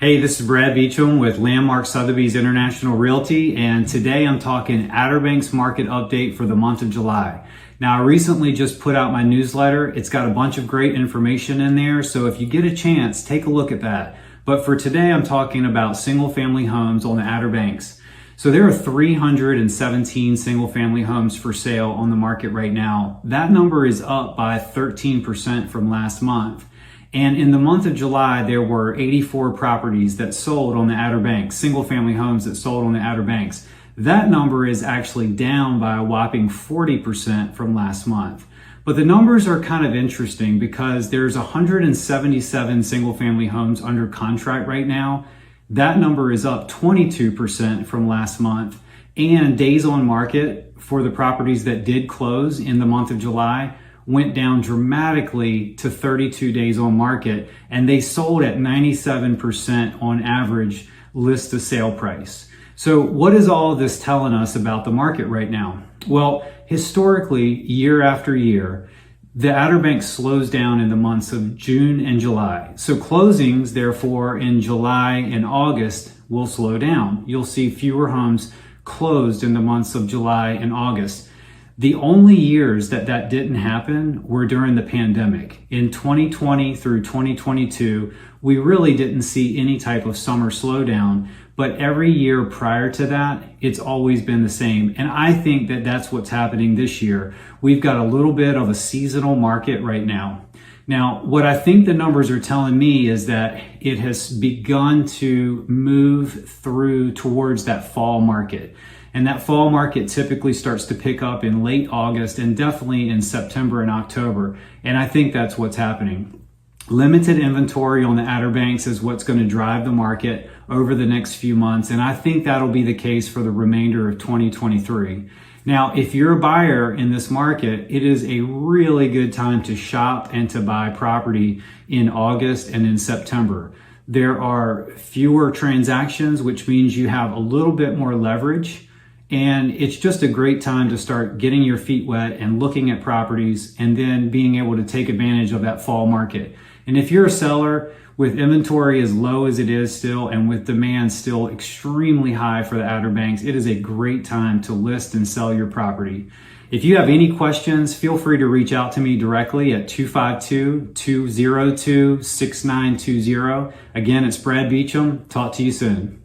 Hey, this is Brad Beecham with Landmark Sotheby's International Realty, and today I'm talking Outer Banks market update for the month of July. Now, I recently just put out my newsletter. It's got a bunch of great information in there, so if you get a chance, take a look at that. But for today, I'm talking about single-family homes on the Outer Banks. So there are 317 single-family homes for sale on the market right now. That number is up by 13% from last month. And in the month of July, there were 84 properties that sold on the Outer Banks, single-family homes that sold on the Outer Banks. That number is actually down by a whopping 40% from last month. But the numbers are kind of interesting because there's 177 single-family homes under contract right now. That number is up 22% from last month. And days on market for the properties that did close in the month of July went down dramatically to 32 days on market, and they sold at 97% on average list to sale price. So what is all of this telling us about the market right now? Well, historically, year after year, the Outer Banks slows down in the months of June and July. So closings, therefore, in July and August will slow down. You'll see fewer homes closed in the months of July and August. The only years that didn't happen were during the pandemic. In 2020 through 2022, we really didn't see any type of summer slowdown, but every year prior to that, it's always been the same. And I think that that's what's happening this year. We've got a little bit of a seasonal market right now. Now, what I think the numbers are telling me is that it has begun to move through towards that fall market. And that fall market typically starts to pick up in late August and definitely in September and October. And I think that's what's happening. Limited inventory on the Outer Banks is what's going to drive the market over the next few months. And I think that'll be the case for the remainder of 2023. Now, if you're a buyer in this market, it is a really good time to shop and to buy property in August and in September. There are fewer transactions, which means you have a little bit more leverage. And it's just a great time to start getting your feet wet and looking at properties and then being able to take advantage of that fall market. And if you're a seller with inventory as low as it is still and with demand still extremely high for the Outer Banks, it is a great time to list and sell your property. If you have any questions, feel free to reach out to me directly at 252-202-6920. Again, it's Brad Beecham. Talk to you soon.